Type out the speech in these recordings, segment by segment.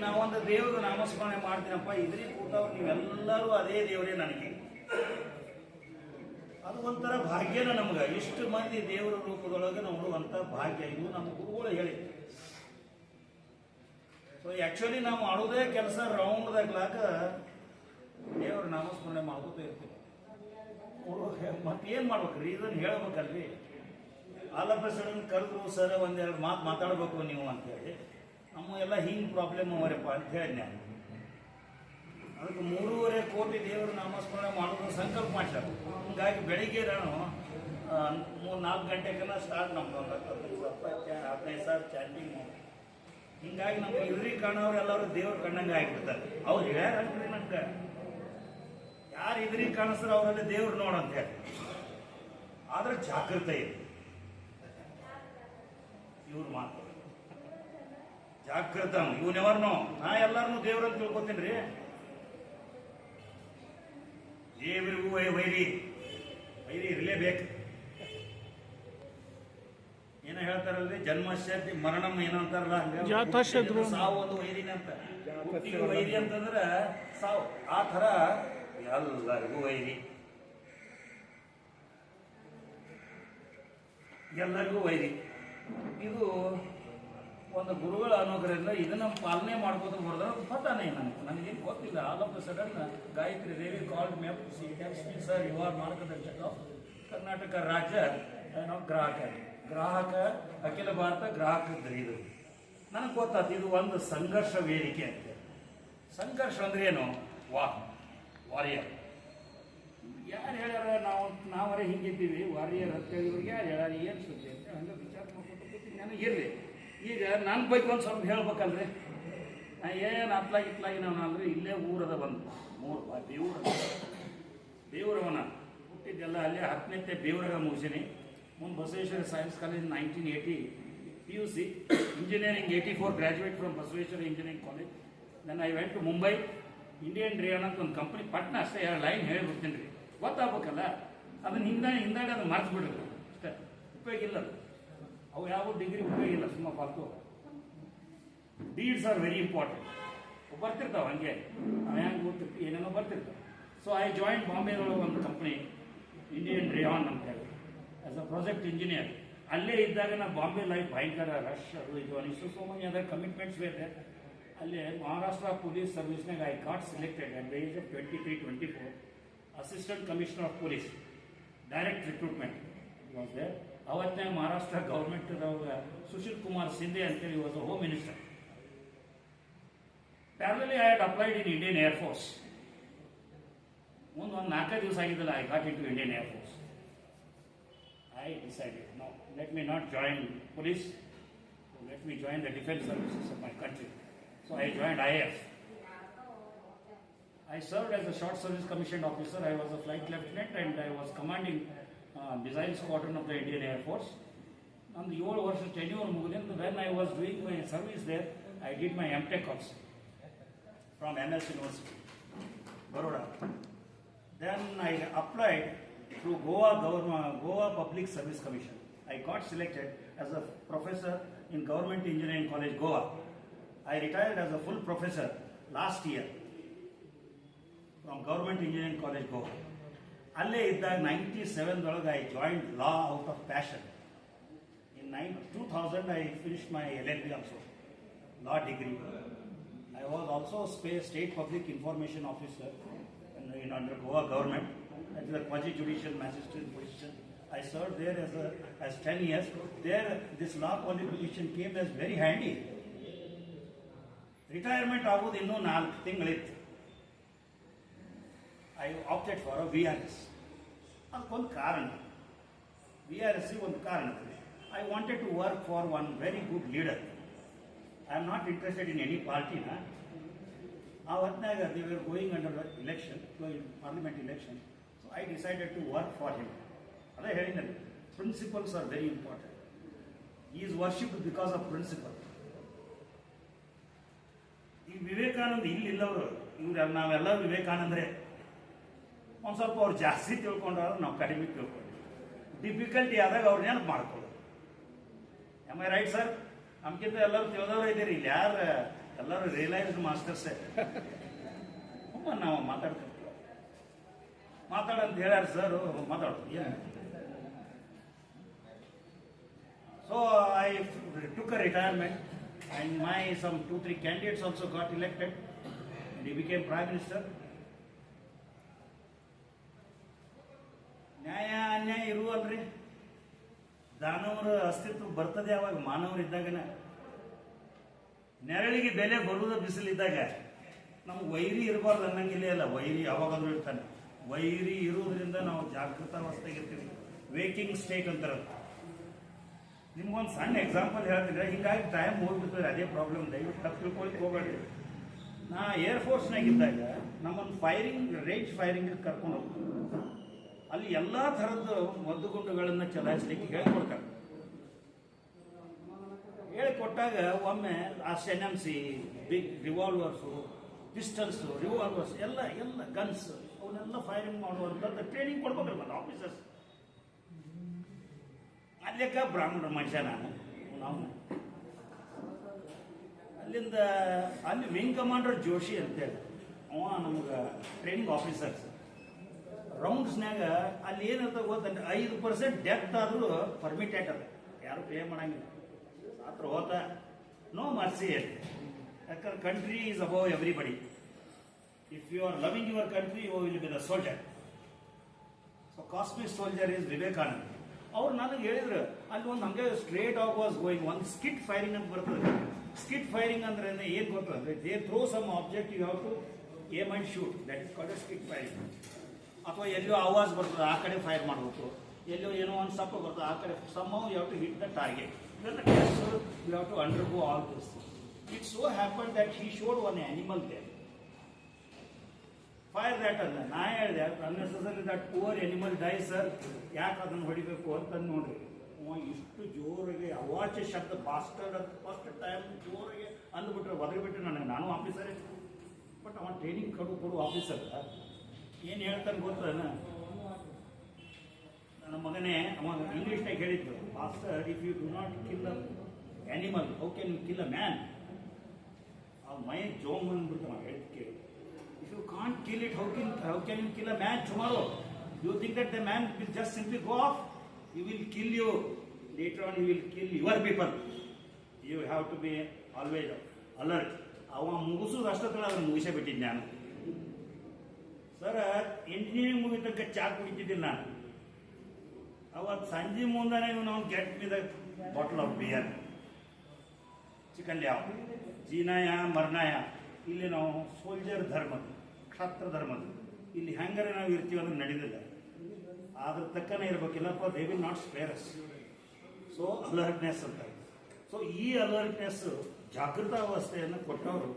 ನಾವೊಂದು ದೇವ್ರ ನಾಮಸ್ಮರಣೆ ಮಾಡ್ತೀನಪ್ಪ, ಇದ್ರಿ ಕೂತವ್ರು ನೀವೆಲ್ಲರೂ ಅದೇ ದೇವರೇ ನನಗೆ. ಅದು ಒಂಥರ ಭಾಗ್ಯನ ನಮ್ಗೆ. ಇಷ್ಟು ಮಂದಿ ದೇವರ ರೂಪದೊಳಗೆ ನೋಡುವಂಥ ಭಾಗ್ಯ ಇದು ನಮ್ಮ ಗುರುಗಳು ಹೇಳಿ. ಸೊ ಆ್ಯಕ್ಚುಲಿ ನಾವು ಮಾಡೋದೇ ಕೆಲಸ ರೌಂಡ್ದಾಗ್ಲಾಕ ದೇವ್ರ ನಾಮಸ್ಮರಣೆ ಮಾಡ್ಕೋತ ಇರ್ತೀವಿ. ಮತ್ತೇನು ಮಾಡ್ಬೇಕು, ರೀಸನ್ ಹೇಳ್ಬೇಕಲ್ರಿ. ಆಲ್ ಆಫ್ ಎ ಸಡನ್ ಕರೆದ್ರು, ಸರ್ ಒಂದೆರಡು ಮಾತು ಮಾತಾಡ್ಬೇಕು ನೀವು ಅಂತೇಳಿ. ನಮ್ಮ ಎಲ್ಲ ಹಿಂಗೆ ಪ್ರಾಬ್ಲಮ್ ಅವರಪ್ಪ ಅಂತ ಹೇಳಿ ನಾನು ಅದಕ್ಕೆ 3.5 ಕೋಟಿ ದೇವರ ನಾಮಸ್ಮರಣೆ ಮಾಡೋದು ಸಂಕಲ್ಪ ಮಾಡ್ತಾರೆ. ಹೀಗಾಗಿ ಬೆಳಿಗ್ಗೆ ನಾನು 3-4 ಗಂಟೆಗೆಲ್ಲ ಸ್ಟಾರ್ಟ್ ನಮ್ದು ಒಂದು 15 ಸಾವಿರ ಚಾಟಿಂಗ್. ಹಿಂಗಾಗಿ ನಮ್ಗೆ ಇದ್ರಿ ಕಾಣೋರೆಲ್ಲರೂ ದೇವ್ರ ಕಣ್ಣಂಗೆ ಆಗಿಬಿಡ್ತಾರೆ. ಅವ್ರು ಹೇಳ್ರಿ ನಂಗೆ ಯಾರು ಇದ್ರಿ ಕಾಣಿಸ್ತಾರೆ ಅವರಲ್ಲಿ ದೇವ್ರು ನೋಡಂತ ಹೇಳಿ. ಆದ್ರೆ ಜಾಗೃತ ಇದೆ ಇವ್ರ ಮಾತು. ಜಾಗೃತ ಇವ್ ನೆವರ್ ನೋ. ನಾ ಎಲ್ಲಾರನು ದೇವ್ರಂತ ತಿಳ್ಕೊತೀನಿ ರೀ. ದೇವರಿಗೂ ವೈರಿ ಇರಲೇಬೇಕು. ಏನೋ ಹೇಳ್ತಾರಲ್ರಿ, ಜನ್ಮಶಕ್ತಿ ಮರಣಂ ಏನೋ ಅಂತಾರಲ್ಲ, ಹಂಗ ಸಾವು ಒಂದು ವೈರಿನ ಅಂತ. ಹುಟ್ಟಿಗೆ ವೈರಿ ಅಂತಂದ್ರೆ ಸಾವು. ಆ ಥರ ಎಲ್ಲರಿಗೂ ವೈರಿ, ಎಲ್ಲರಿಗೂ ವೈರಿ. ಇದು ಒಂದು ಗುರುಗಳ ಅನುಗ್ರಹದಿಂದ ಇದನ್ನ ಪಾಲನೆ ಮಾಡ್ಕೋತ ಬರೋದ್ರ ಪತಾನೆ ನನಗೇನು ಗೊತ್ತಿಲ್ಲ. All of the sudden Gayatri Devi called me up, she tells me, sir you are ಮಾರ್ಗದರ್ಶಕ ಆಫ್ ಕರ್ನಾಟಕ ರಾಜ್ಯ ಗ್ರಾಹಕ ಅಖಿಲ ಭಾರತ ಗ್ರಾಹಕ ಇದು. ನನಗೆ ಗೊತ್ತಾಯ್ತು ಇದು ಒಂದು ಸಂಘರ್ಷ ವೇದಿಕೆ ಅಂತ. ಸಂಘರ್ಷ ಅಂದ್ರೆ ಏನು? ವಾರಿಯರ್. ಯಾರು ಹೇಳ್ಯಾರ ನಾವರೇ ಹಿಂಗಿದ್ದೀವಿ ವಾರಿಯರ್ ಅಂತೇಳಿ, ಇವ್ರಿಗೆ ಯಾರು ಹೇಳ್ಯಾರ, ಏನು ಸುದ್ದಿ ಅಂತ ಹಂಗೆ ವಿಚಾರ ಮಾಡ್ಕೊಂಡು ನನಗೆ ಇರಲಿ. ಈಗ ನನ್ನ ಬಗ್ಗೆ ಒಂದು ಸ್ವಲ್ಪ ಹೇಳ್ಬೇಕಲ್ರಿ. ಏನು ಅತ್ಲಾಗಿ ನಾವು ಅಂದ್ರೆ ಇಲ್ಲೇ ಊರದ ಬಂದು 3 ಬೇವೂರವನ ಹುಟ್ಟಿದ್ದೆಲ್ಲ ಅಲ್ಲೇ 10ನೇ ಬೇವೂರಾಗ ಮುಗಿಸೀನಿ. ಮುಂದೆ Basaveshwara science college 1980 PUC, engineering 84, graduate from Basaveshwara engineering college. Then I went to Mumbai, Indian Rayon ಅಂತ ಒಂದು ಕಂಪ್ನಿ. ಪಟ್ನ ಅಷ್ಟೇ 2 ಲೈನ್ ಹೇಳಿಬಿಡ್ತೀನಿ ರೀ, ಗೊತ್ತಾಗ್ಬೇಕಲ್ಲ. ಅದನ್ನ ಹಿಂದಾಡಿ ಅದನ್ನ ಮರ್ತು ಬಿಡ್ರಿ ಅಷ್ಟೇ. ಉಪಯೋಗ ಇಲ್ಲ ಅವು ಯಾವ ಡಿಗ್ರಿ ಉಪಯೋಗ ಇಲ್ಲ, ಸುಮ್ಮ ಫಾಲ್ತು. Deeds are very important. ಬರ್ತಿರ್ತಾವೆ ಹಂಗೆ, ನಾವು ಹೆಂಗೆ ಓದ್ತಿರ್ತೀವಿ ಏನೇನೋ ಬರ್ತಿರ್ತಾವೆ. ಸೊ ಐ ಜಾಯಿಂಟ್ ಬಾಂಬೆದೊಳಗೆ ಒಂದು ಕಂಪ್ನಿ ಇಂಡಿಯನ್ ರೇಯಾನ್ ಅಂತ ಹೇಳಿ ಆಸ್ ಅ ಪ್ರಾಜೆಕ್ಟ್ ಇಂಜಿನಿಯರ್. ಅಲ್ಲೇ ಇದ್ದಾಗ ನಾ ಬಾಂಬೆ ಲೈಫ್ ಭಯಂಕರ ರಶ್ ಅದು ಇದು ಅನಿಸ್ತು. ಸೋ ಮನಿ ಅದರ್ ಕಮಿಟ್ಮೆಂಟ್ಸ್ ಬೇರೆ. ಅಲ್ಲೇ ಮಹಾರಾಷ್ಟ್ರ ಪೊಲೀಸ್ ಸರ್ವಿಸ್ನಾಗ I got selected at the age of 23-24 assistant commissioner of police, direct recruitment was there. ಅವತ್ತಿನಾಗ ಮಹಾರಾಷ್ಟ್ರ ಗೌರ್ಮೆಂಟ್ ಸುಶೀಲ್ ಕುಮಾರ್ ಸಿಂಧೆ ಅಂತೇಳಿ was a home minister. Parallelly I had applied in Indian air force. ಮುಂದೆ ಒಂದು 4 ದಿವಸ ಆಗಿದ್ದಲ್ಲ, I got into Indian air force. I decided, no, let me not join police, let me join the defense services of my country. So I joined IAF. I served as a short service commissioned officer. I was a flight lieutenant and I was commanding missile squadron of the Indian Air Force. On the 7 ವರ್ಷ tenure ಮುಗಿದಿಂದ, when I was doing my service there, I did my MTech also from MS University, Baroda. Then I applied through Goa Public Service Commission. I got selected as a professor in Government Engineering College, Goa. I retired as a full professor last year from Government Engineering College, Goa. Alle idda 97 I joined law out of passion. In 2000 I finished my LLB also, law degree. I was also state public information officer in under Goa government. That is a quasi-judicial magistrate position. I served there as 10 years. There, this law qualification came as very handy. Retirement ಆಗೋದು ಇನ್ನೂ 4 ತಿಂಗಳಿತ್ತು. I opted for a VRS. ಅದಕ್ಕೊಂದು ಕಾರಣ, VRS ಒಂದು ಕಾರಣ. I wanted to work for one very good leader. I am not interested in any party. ಆ ಹೊತ್ತಿನಾಗ they were going under the election, parliament election. I decided to work for him. ಅದೇ ಹೇಳಿದ್ನಲ್ಲಿ, principles are very important. He is worshipped because of principle. ಈ ವಿವೇಕಾನಂದ ಇಲ್ಲವರು, ನಾವೆಲ್ಲ ವಿವೇಕಾನಂದ್ರೆ. ಒಂದು ಸ್ವಲ್ಪ ಅವ್ರು ಜಾಸ್ತಿ ತಿಳ್ಕೊಂಡವ್ರು, ನಾವು ಕಡಿಮೆ ತಿಳ್ಕೊಂಡು ಡಿಫಿಕಲ್ಟಿ ಆದಾಗ ಅವ್ರು ನೆನಪು ಮಾಡ್ಕೊಳ್ಳೋದು. Am I right sir? ನಮ್ಗಿಂತ ಎಲ್ಲರೂ ತಿಳಿದವ್ರು ಇದ್ದೀರಿ. ಇಲ್ಲಿ ಯಾರು ಎಲ್ಲರೂ ರಿಯಲೈಸ್ಡ್ ಮಾಸ್ಟರ್ಸೇ. ನಾವು ಮಾತಾಡ್ತೀವಿ ಮಾತಾಡಂತ ಹೇಳ್ಯಾರ ಸರ್, ಮಾತಾಡೋದು ಏನು. So I took a retirement and my some 2-3 candidates also got elected and he became prime minister. ನ್ಯಾಯ ಅನ್ಯಾಯ ಇರುವಲ್ರಿ. ದಾನವರ ಅಸ್ತಿತ್ವ ಬರ್ತದೆ ಯಾವಾಗ ಮಾನವರು ಇದ್ದಾಗನ. ನೆರಳಿಗೆ ಬೆಲೆ ಬರುವುದ ಬಿಸಿಲಿದ್ದಾಗ. ನಮ್ಗೆ ವೈರಿ ಇರಬಾರ್ದು ಅನ್ನಂಗಿಲ್ಲ. ಅಲ್ಲ, ವೈರಿ ಯಾವಾಗಾದ್ರೂ ಇರ್ತಾನೆ. ವೈರಿ ಇರುವುದರಿಂದ ನಾವು ಜಾಗೃತಾವಸ್ಥೆಗಿರ್ತೀವಿ, ವೇಕಿಂಗ್ ಸ್ಟೇಟ್ ಅಂತಾರೆ. ನಿಮ್ಗೊಂದು ಸಣ್ಣ ಎಕ್ಸಾಂಪಲ್ ಹೇಳ್ತಿದ್ರೆ, ಹಿಂಗಾಗಿ ಟೈಮ್ ಹೋಗ್ಬಿಡ್ತದೆ. ಅದೇ ಪ್ರಾಬ್ಲಮ್. ದಯವಿಟ್ಟು ತಪ್ಪು ತಿಳ್ಕೊಳಕ್ಕೆ ಹೋಗಬೇಡ್ರಿ. ನಾ ಏರ್ಫೋರ್ಸ್ನಾಗಿದ್ದಾಗ ನಮ್ಮನ್ನು ರೇಂಜ್ ಫೈರಿಂಗ್ ಕರ್ಕೊಂಡು ಹೋಗ್ತೀವಿ. ಅಲ್ಲಿ ಎಲ್ಲ ಥರದ್ದು ಮದ್ದುಗುಂಡುಗಳನ್ನು ಚಲಾಯಿಸ್ಲಿಕ್ಕೆ ಹೇಳ್ಕೊಡ್ತಾರೆ. ಹೇಳಿಕೊಟ್ಟಾಗ ಒಮ್ಮೆ ಆ SNMC ಬಿಗ್ ರಿವಾಲ್ವರ್ಸು, ಪಿಸ್ಟಲ್ಸು, ರಿವಾಲ್ವರ್ಸ್ ಎಲ್ಲ ಗನ್ಸ್ ಅವನ್ನೆಲ್ಲ ಫೈರಿಂಗ್ ಮಾಡುವಂಥದ್ದು ಟ್ರೈನಿಂಗ್ ಕೊಡ್ಬೇಕಲ್ಲ ಮತ್ತು ಆಫೀಸರ್ಸ್. ಅಲ್ಲಿಕ ಬ್ರಾಹ್ಮಣರ ಮನುಷ್ಯ ನಾವು ಅಲ್ಲಿಂದ ಅಲ್ಲಿ ವಿಂಗ್ ಕಮಾಂಡರ್ ಜೋಶಿ ಅಂತೇಳಿ ಅವ ನಮ್ಗೆ ಟ್ರೈನಿಂಗ್ ಆಫೀಸರ್ಸ್. ರೌಂಡ್ಸ್ನಾಗ ಅಲ್ಲಿ ಏನಿರ್ತದೆ ಗೊತ್ತಂದ್ರೆ 5% ಡೆತ್ ಆದರೂ ಪರ್ಮಿಟೆಡ್ ಅದ, ಯಾರು ಪೇ ಮಾಡಂಗಿಲ್ಲ. ಮಾತ್ರ ಹೋತ ನೋ ಮರ್ಸಿ ಹೇಳಿ. ಯಾಕಂದ್ರೆ country is above everybody. If you are loving your country you will be the soldier. So cosmic soldier is Vivekananda. ಅವ್ರು ನನಗೆ ಹೇಳಿದ್ರು, ಅಲ್ಲಿ ಒಂದು ಹಂಗೆ ಸ್ಟ್ರೇಟ್ ಆಫ್ ವಾಸ್ ಗೋಯಿಂಗ್. ಒಂದು ಸ್ಕಿಟ್ ಫೈರಿಂಗ್ ಅಂತ ಬರ್ತದೆ. ಸ್ಕಿಟ್ ಫೈರಿಂಗ್ ಅಂದ್ರೆ ಏನು ಗೊತ್ತಂದ್ರೆ, they throw some object you have to aim and shoot. That is called skeet firing. ಅಥವಾ ಎಲ್ಲೋ ಆವಾಜ್ ಬರ್ತದೆ, ಆ ಕಡೆ ಫೈರ್ ಮಾಡಬೇಕು. ಎಲ್ಲೋ ಏನೋ ಒಂದು ಸಪ್ಪ ಬರ್ತದೆ, ಆ ಕಡೆ somehow you have to hit the target. Then the test you have to undergo all this. It so happened that he showed one animal there. Fire that ಅಲ್ಲ. ನಾ ಹೇಳಿದೆ unnecessarily that poor animal die sir. ಯಾಕೆ ಅದನ್ನು ಹೊಡಿಬೇಕು ಅಂತ ನೋಡ್ರಿ. ಇಷ್ಟು ಜೋರಿಗೆ ಅವಾಚ್ಯ ಶಬ್ದ ಬಾಸ್ಟರ್ಡ್ ಅಂತ ಫಸ್ಟ್ ಟೈಮ್ ಜೋರಿಗೆ ಅಂದ್ಬಿಟ್ರೆ ಒದಗಿಬಿಟ್ರೆ ನಾನು ಆಫೀಸರೇ. ಬಟ್ ಅವ ಟ್ರೈನಿಂಗ್ ಕೊಡು ಆಫೀಸರ್ ಏನು ಹೇಳ್ತಾನೆ ಗೊತ್ತದ. ನನ್ನ ಮಗನೇ ಅವ ಇಂಗ್ಲೀಷ್ನಾಗ ಹೇಳಿದ್ದು, master if you do not kill a animal how can you kill a man. ಆ ಮೈ ಜೋಮ್ ಅಂದ್ಬಿಡ್ತಾವ ಹೇಳಿದ್ಕೆ. If you can't kill it how can you kill a man tomorrow. You think that the man will just simply go off. He will kill you. Later on he will kill your people. You have to be always alert. ಅವ ಮುಗಿಸೋದು ಅಷ್ಟೊತ್ತಲ್ಲ ಅದನ್ನು ಮುಗಿಸೇ ಬಿಟ್ಟಿದ್ದೆ ನಾನು. Sir engineering ಮುಗಿತಕ್ಕ ಚಾ ಕುಡಿತಿದ್ದಿಲ್ಲ ನಾನು. ಅವತ್ತು ಸಂಜೆ ಮುಂದಾನೆ ನಾವು get me the bottle of beer. Chicken ಯಾವ ಜೀನಾಯ ಮರ್ನಾಯ. ಇಲ್ಲಿ ನಾವು ಸೋಲ್ಜರ್ ಧರ್ಮದ, ಕ್ಷಾತ್ರ ಧರ್ಮದ. ಇಲ್ಲಿ ಹೆಂಗಾರೆ ನಾವು ಇರ್ತೀವಿ ಅಂದ್ರೆ ನಡೆದಿಲ್ಲ. ಅದ್ರ ತಕ್ಕನೇ ಇರಬೇಕಿಲ್ಲಪ್ಪ. They will not spare us. So alertness ಅಂತ. ಸೊ ಈ ಅಲರ್ಟ್ನೆಸ್ ಜಾಗೃತಾವಸ್ಥೆಯನ್ನು ಕೊಟ್ಟವರು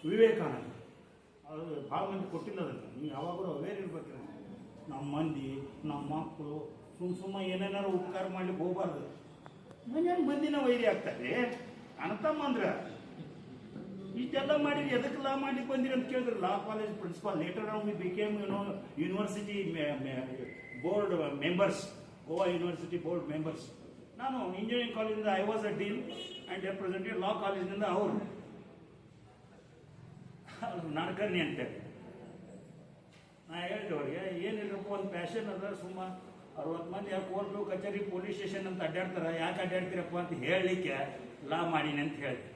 ವಿವೇಕಾನಂದ. ಅದು ಭಾಳ ಮಂದಿ ಕೊಟ್ಟಿಲ್ಲ. ಅದನ್ನು ನೀವು ಯಾವಾಗಲೂ ಅವೇರ್ ಇರ್ಬೇಕಿಲ್ಲ. ನಮ್ಮ ಮಂದಿ, ನಮ್ಮ ಮಕ್ಕಳು ಸುಮ್ಮ ಏನೇನಾರು ಉಪಕಾರ ಮಾಡ್ಲಿಕ್ಕೆ ಹೋಗಬಾರ್ದು. ಮನೇಲಿ ಮಂದಿನ ವೈರಿ ಆಗ್ತಾರೆ. ಅನತಮ್ಮ ಅಂದ್ರೆ ಇಷ್ಟೆಲ್ಲ ಮಾಡಿರಿ, ಎದಕ್ಕೆ ಲಾ ಮಾಡ್ಲಿಕ್ಕೆ ಬಂದಿರಿ ಅಂತ ಕೇಳಿದ್ರು. Law college principal. Later on we became university board members, Goa university board members. ನಾನು ಇಂಜಿನಿಯರಿಂಗ್ ಕಾಲೇಜಿಂದ I was a dean and representative. Law ಕಾಲೇಜಿನಿಂದ ಅವರು ನಾಡಕರ್ಣಿ ಅಂತೇಳಿ. ನಾ ಹೇಳಿದೆ ಅವ್ರಿಗೆ, ಏನಿಲ್ಲಪ್ಪ ಒಂದು ಪ್ಯಾಷನ್ ಅದ. ಸುಮ್ಮ 60 ಮಂದಿ ಕೋರ್ಟು ಕಚೇರಿ ಪೊಲೀಸ್ ಸ್ಟೇಷನ್ ಅಂತ ಅಡ್ಡಾಡ್ತಾರೆ. ಯಾಕೆ ಅಡ್ಡಾಡ್ತೀರಪ್ಪ ಅಂತ ಹೇಳಲಿಕ್ಕೆ ಲಾ ಮಾಡೀನಿ ಅಂತ ಹೇಳಿದೆ.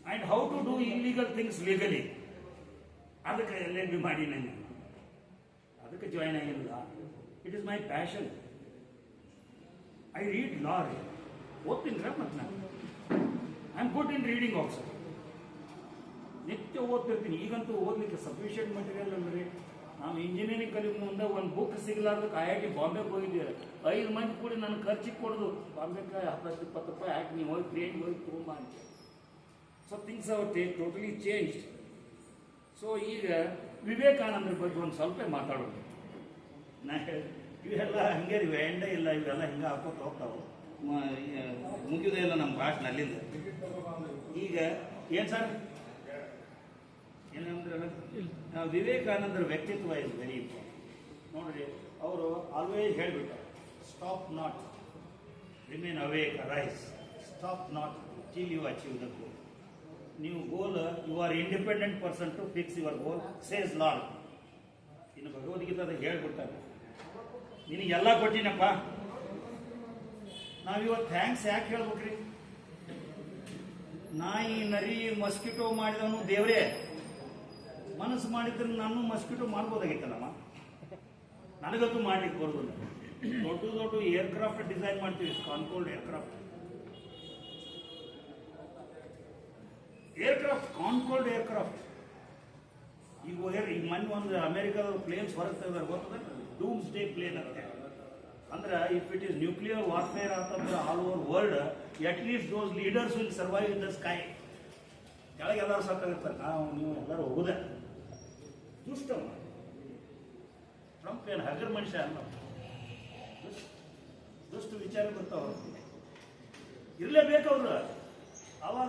And how to do illegal things legally, ಅದಕ್ಕೆ LLB ಮಾಡೀನಿ ನಾನು. ಅದಕ್ಕೆ ಜಾಯ್ನ್ ಆಗಿಲ್ಲ. It is my passion. I read law ರೀ. ಓದ್ತೀನಿ ರೀ. ಮತ್ತು ನಾನು I am good in reading also. ನಿತ್ಯ ಓದ್ತಿರ್ತೀನಿ. ಈಗಂತೂ ಓದಲಿಕ್ಕೆ ಸಫಿಷಿಯೆಂಟ್ ಮಟೀರಿಯಲ್ ಅಲ್ರಿ. ನಾವು ಇಂಜಿನಿಯರಿಂಗ್ ಕಲಿಯೋ ಮುಂದೆ ಒಂದು ಬುಕ್ ಸಿಗಲಾರ್ದಕ್ಕೆ IIT ಬಾಂಬೆಗೆ ಹೋಗಿದ್ದೀವಿ. 5 ಮಂದಿ ಕೂಡಿ ನನ್ನ ಖರ್ಚಿಗೆ ಕೊಡೋದು. ಬಾಂಬೆಗೆ 10-20 ರೂಪಾಯಿ ಹಾಕಿ ನೀವು ಹೋಗಿ ಟ್ರೈನ್ ಹೋಗಿ ತೊಗೊಂಬ ಅಂತ. So things our totally changed. So ಈಗ ವಿವೇಕಾನಂದರ ಬಗ್ಗೆ ಒಂದು ಸ್ವಲ್ಪ ಮಾತಾಡೋದು. ನಾ ಹೇಳಿ ಇವೆಲ್ಲ ಹಂಗೆ ರೀ, ಎಂಡೇ ಇಲ್ಲ. ಇವೆಲ್ಲ ಹಿಂಗೆ ಹಾಕೋತ ಹೋಗ್ತಾವೆ. ಮುಗಿಯೋದೇ ಇಲ್ಲ ನಮ್ಮ ಭಾಷಣ ಅಲ್ಲಿಂದ. ಈಗ ಏನು ಸರ್ ಏನಂದ್ರೆ ವಿವೇಕಾನಂದರ ವ್ಯಕ್ತಿತ್ವ ಇಸ್ ವೆರಿ ಇಂಪಾರ್ಟೆಂಟ್. ನೋಡ್ರಿ, ಅವರು ಆಲ್ವೇಸ್ ಹೇಳಿಬಿಟ್ಟ, stop not, remain awake, rise, stop not till you achieve the goal. ನೀವು goal you are independent person to fix your goal says lord. ಇನ್ನು ಭಗವದ್ಗೀತಾದ ಹೇಳ್ಬಿಡ್ತಾರೆ, ನಿನಗೆಲ್ಲ ಕೊಟ್ಟಿನಪ್ಪ, ನಾವಿವತ್ತು ಥ್ಯಾಂಕ್ಸ್ ಯಾಕೆ ಹೇಳ್ಬೇಕ್ರಿ? ನಾಯಿ ನರಿ ಮಸ್ಕಿಟೋ ಮಾಡಿದವನು ದೇವ್ರೇ, ಮನಸ್ಸು ಮಾಡಿದ್ರೆ ನಾನು ಮಸ್ಕಿಟೋ ಮಾಡ್ಬೋದಾಗಿತ್ತಲ್ಲಮ್ಮ. ನನಗಂತೂ ಮಾಡ್ಲಿಕ್ಕೆ ಬರೋದಿಲ್ಲ. ದೊಡ್ಡ ದೊಡ್ಡ ಏರ್ಕ್ರಾಫ್ಟ್ ಡಿಸೈನ್ ಮಾಡ್ತೀವಿ, ಕಾನ್ಕೋಲ್ಡ್ ಏರ್ಕ್ರಾಫ್ಟ್ ಕಾನ್ಕೋಲ್ಡ್ ಏರ್ಕ್ರಾಫ್ಟ್. ಈಗ ಮೊನ್ನೆ ಒಂದು ಅಮೆರಿಕಾದ ಪ್ಲೇನ್ಸ್ ಹೊರಗೆ ತೆಗೆದಾರೆ, ಗೊತ್ತದ? ಡೂಮ್ಸ್ ಡೇ ಪ್ಲೇನ್ ಅಂತ. ಅಂದ್ರೆ if it is nuclear warfare ಅಂತಂದ್ರೆ all over world, at least those leaders will survive in the sky. ಕೆಳಗೆ ಎಲ್ಲರೂ ಸಾಕಾಗಿರ್ತಾರೆ, ನೀವು ಎಲ್ಲರೂ ಹೋಗುದ. ದುಷ್ಟ ಟ್ರಂಪ್ ಏನು ಹಗರ್ ಮನುಷ್ಯ ಅಲ್ಲ, ದುಷ್ಟ ವಿಚಾರ ಬರ್ತಾವ. ಇರಲೇಬೇಕು ಅವ್ರು. ಅವಾಗ